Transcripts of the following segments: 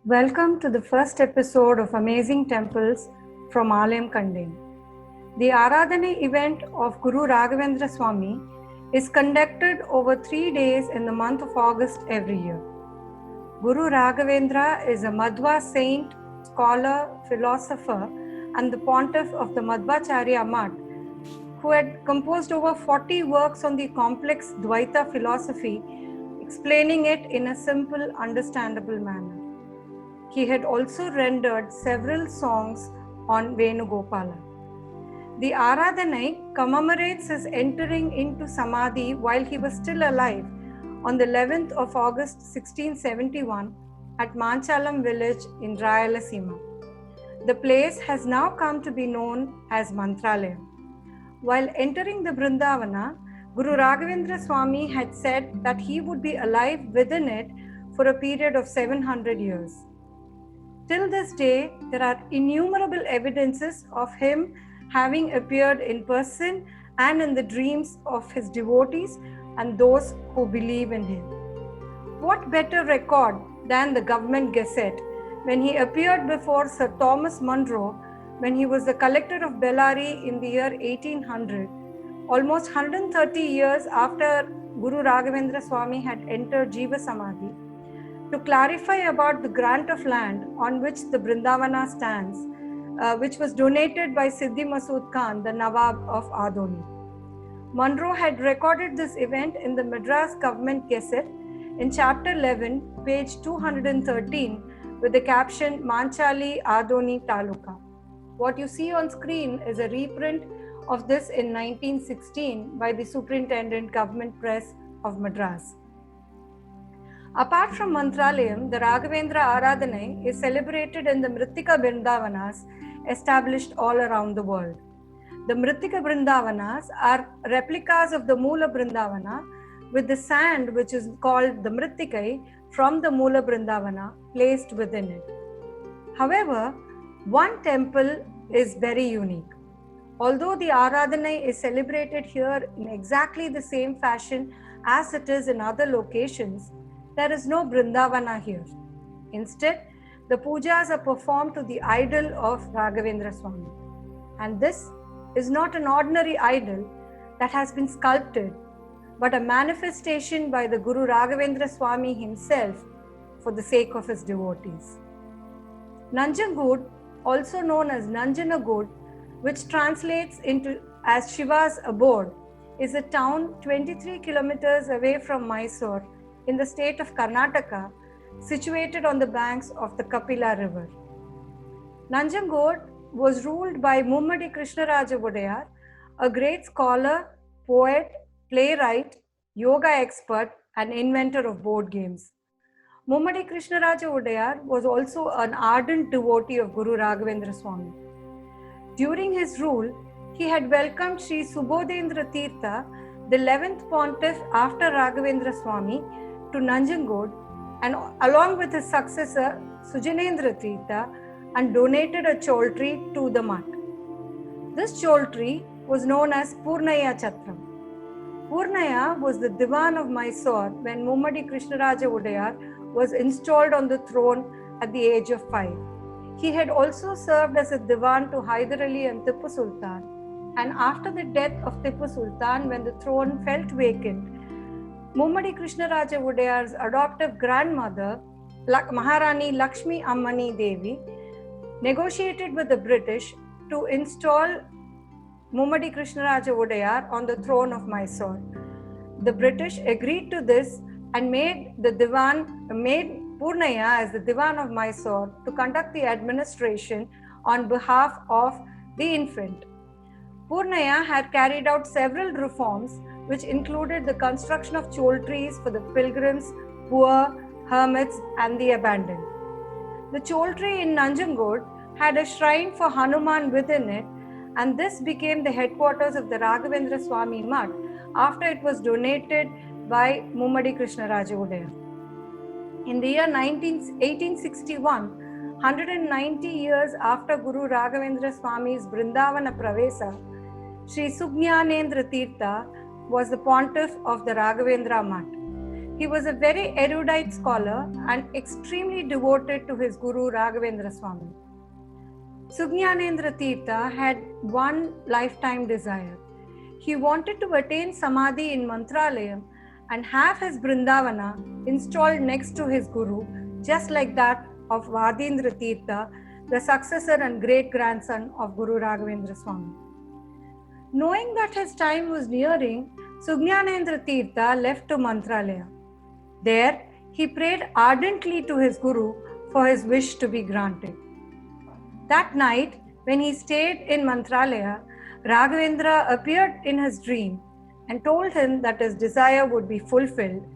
Welcome to the first episode of Amazing Temples from Alayam Kandin. The Aradhana event of Guru Raghavendra Swami is conducted over 3 days in the month of August every year. Guru Raghavendra is a Madhva saint, scholar, philosopher, and the pontiff of the Madhvacharya Math, who had composed over 40 works on the complex Dvaita philosophy, explaining it in a simple, understandable manner. He had also rendered several songs on Venugopala. The Aradhanai commemorates his entering into Samadhi while he was still alive on the 11th of August 1671 at Manchalam village in Rayalaseema. The place has now come to be known as Mantralayam. While entering the Vrindavana, Guru Raghavendra Swami had said that he would be alive within it for a period of 700 years. Till this day, there are innumerable evidences of him having appeared in person and in the dreams of his devotees and those who believe in him. What better record than the Government Gazette when he appeared before Sir Thomas Munro when he was the collector of Bellary in the year 1800, almost 130 years after Guru Raghavendra Swami had entered Jiva Samadhi, to clarify about the grant of land on which the Vrindavana stands, which was donated by Siddhi Masood Khan, the Nawab of Adoni. Munro had recorded this event in the Madras Government Gazette in chapter 11, page 213, with the caption Manchali Adoni Taluka. What you see on screen is a reprint of this in 1916 by the Superintendent Government Press of Madras. Apart from Mantralayam, the Raghavendra Aradhanai is celebrated in the Mritika Vrindavanas established all around the world. The Mritika Vrindavanas are replicas of the Moola Vrindavana with the sand, which is called the Mritikai, from the Moola Vrindavana placed within it. However, one temple is very unique. Although the Aradhanai is celebrated here in exactly the same fashion as it is in other locations, there is no Vrindavana here. Instead, the pujas are performed to the idol of Raghavendra Swami. And this is not an ordinary idol that has been sculpted, but a manifestation by the Guru Raghavendra Swami himself for the sake of his devotees. Nanjangud, also known as Nanjanagud, which translates into as Shiva's abode, is a town 23 kilometers away from Mysore in the state of Karnataka, situated on the banks of the Kapila river. Nanjangud was ruled by Mummadi Krishnaraja Vodayar, a great scholar, poet, playwright, yoga expert, and inventor of board games. Mummadi Krishnaraja Vodayar was also an ardent devotee of Guru Raghavendra Swami. During his rule, he had welcomed Sri Subodhendra Tirtha, the 11th pontiff after Raghavendra Swami, to Nanjangud, and along with his successor Sujanendra Tirtha, and donated a choltree to the math. This choltree was known as Purnaya Chatram. Purnaya was the Diwan of Mysore when Mummadi Krishnaraja Vodayar was installed on the throne at the age of 5. He had also served as a Diwan to Hyder Ali and Tipu Sultan, and after the death of Tipu Sultan, when the throne felt vacant, Mummadi Krishnaraja Vodayar's adoptive grandmother, Maharani Lakshmi Ammani Devi, negotiated with the British to install Mummadi Krishnaraja Vodayar on the throne of Mysore. The British agreed to this and made Purnaya as the Diwan of Mysore to conduct the administration on behalf of the infant. Purnaya had carried out several reforms which included the construction of choltrees for the pilgrims, poor, hermits, and the abandoned. The choltree in Nanjangud had a shrine for Hanuman within it, and this became the headquarters of the Raghavendra Swami Math after it was donated by Mummadi Krishnaraja Vodayar. In the year 1861, 190 years after Guru Raghavendra Swami's Vrindavana Pravesa, Sri Sugñanendra Tirtha was the pontiff of the Raghavendra Math. He was a very erudite scholar and extremely devoted to his Guru Raghavendra Swami. Sugyanendra Tirtha had one lifetime desire. He wanted to attain Samadhi in Mantralayam and have his Brindavana installed next to his Guru, just like that of Vadindra Tirtha, the successor and great-grandson of Guru Raghavendra Swami. Knowing that his time was nearing, Sugyanendra Tirtha left to Mantralaya. There, he prayed ardently to his Guru for his wish to be granted. That night, when he stayed in Mantralaya, Raghavendra appeared in his dream and told him that his desire would be fulfilled,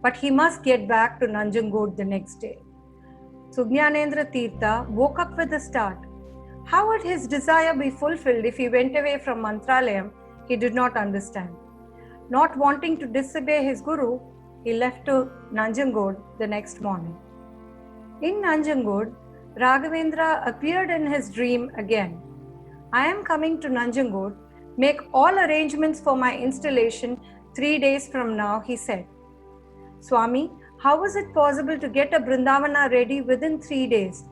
but he must get back to Nanjangud the next day. Sugyanendra Tirtha woke up with a start. How would his desire be fulfilled if he went away from Mantralayam? He did not understand. Not wanting to disobey his Guru, he left to Nanjangud the next morning. In Nanjangud, Raghavendra appeared in his dream again. I am coming to Nanjangud. Make all arrangements for my installation 3 days from now, he said. Swami, how was it possible to get a Brindavana ready within 3 days?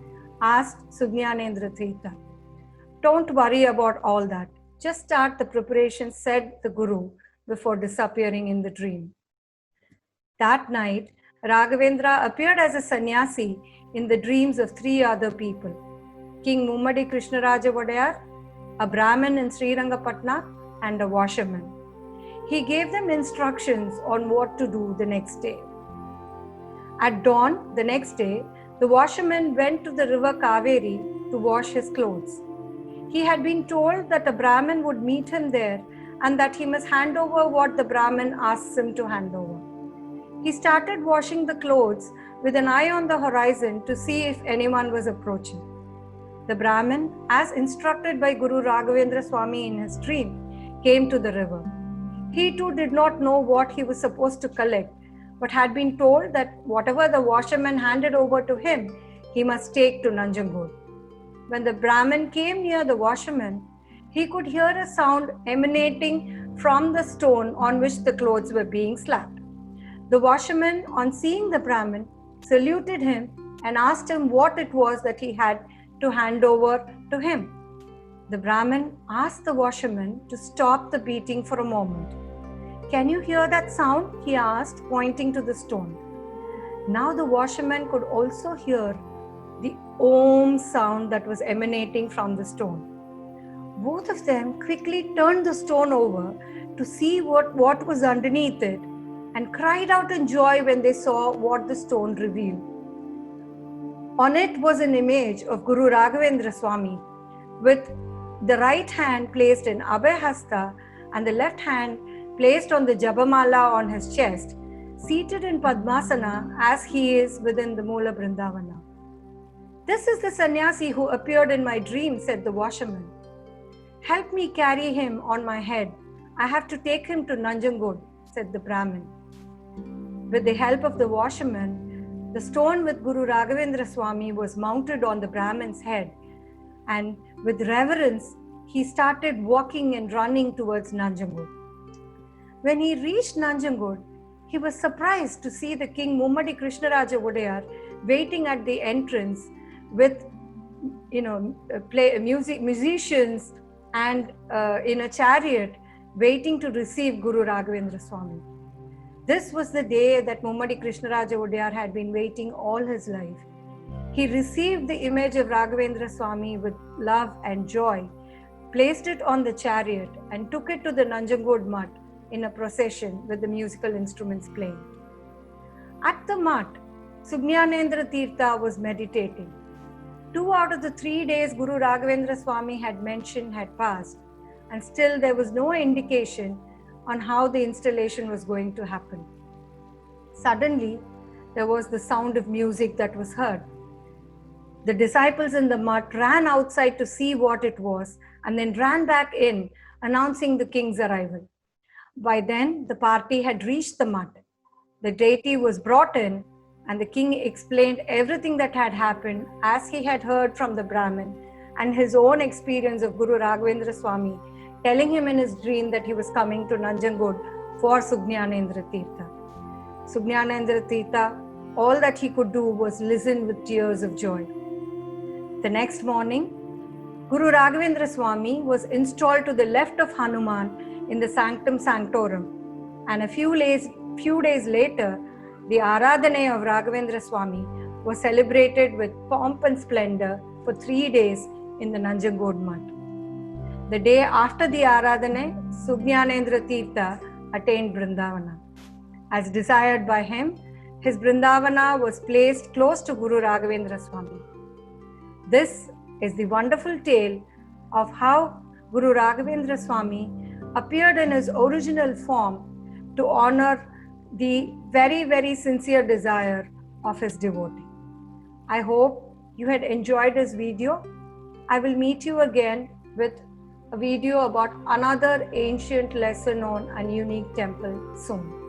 Asked Sugyanendra Tirtha. Don't worry about all that. Just start the preparations, said the Guru before disappearing in the dream. That night, Raghavendra appeared as a sannyasi in the dreams of 3 other people: King Mummadi Krishnaraja Wadayar, a Brahmin in Srirangapatna, and a washerman. He gave them instructions on what to do the next day. At dawn the next day, the washerman went to the river Kaveri to wash his clothes. He had been told that a Brahmin would meet him there and that he must hand over what the Brahmin asks him to hand over. He started washing the clothes with an eye on the horizon to see if anyone was approaching. The Brahmin, as instructed by Guru Raghavendra Swami in his dream, came to the river. He too did not know what he was supposed to collect, but had been told that whatever the washerman handed over to him, he must take to Nanjangud. When the Brahmin came near the washerman, he could hear a sound emanating from the stone on which the clothes were being slapped. The washerman, on seeing the Brahmin, saluted him and asked him what it was that he had to hand over to him. The Brahmin asked the washerman to stop the beating for a moment. Can you hear that sound? He asked, pointing to the stone. Now the washerman could also hear the Om sound that was emanating from the stone. Both of them quickly turned the stone over to see what was underneath it and cried out in joy when they saw what the stone revealed. On it was an image of Guru Raghavendra Swami with the right hand placed in Abhay Hasta and the left hand placed on the Jabamala on his chest, seated in Padmasana as he is within the Moola Brindavana. This is the sannyasi who appeared in my dream, said the washerman. Help me carry him on my head. I have to take him to Nanjangud, said the Brahmin. With the help of the washerman, the stone with Guru Raghavendra Swami was mounted on the Brahmin's head, and with reverence, he started walking and running towards Nanjangud. When he reached Nanjangud, he was surprised to see the King Mummadi Krishnaraja Wadayar waiting at the entrance with, musicians and in a chariot waiting to receive Guru Raghavendra Swami. This was the day that Mummadi Krishnaraja Wadayar had been waiting all his life. He received the image of Raghavendra Swami with love and joy, placed it on the chariot and took it to the Nanjangud Mutt in a procession with the musical instruments playing. At the Mutt, Sugyanendra Tirtha was meditating. 2 out of the 3 days Guru Raghavendra Swami had mentioned had passed, and still there was no indication on how the installation was going to happen. Suddenly, there was the sound of music that was heard. The disciples in the Mutt ran outside to see what it was and then ran back in, announcing the king's arrival. By then, the party had reached the Mutt. The deity was brought in, and the king explained everything that had happened as he had heard from the Brahmin and his own experience of Guru Raghavendra Swami, telling him in his dream that he was coming to Nanjangud for Sugyanendra Tirtha. Subhyanandra Tirtha, all that he could do was listen with tears of joy. The next morning, Guru Raghavendra Swami was installed to the left of Hanuman in the Sanctum Sanctorum, and a few days later, the Aradhana of Raghavendra Swami was celebrated with pomp and splendor for 3 days in the Nanjangud Mutt. The day after the Aradhana, Subhyanandra Tirtha attained Vrindavana. As desired by him, his Vrindavana was placed close to Guru Raghavendra Swami. This is the wonderful tale of how Guru Raghavendra Swami appeared in his original form to honor the very, very sincere desire of his devotee. I hope you had enjoyed this video. I will meet you again with a video about another ancient, lesser known and unique temple soon.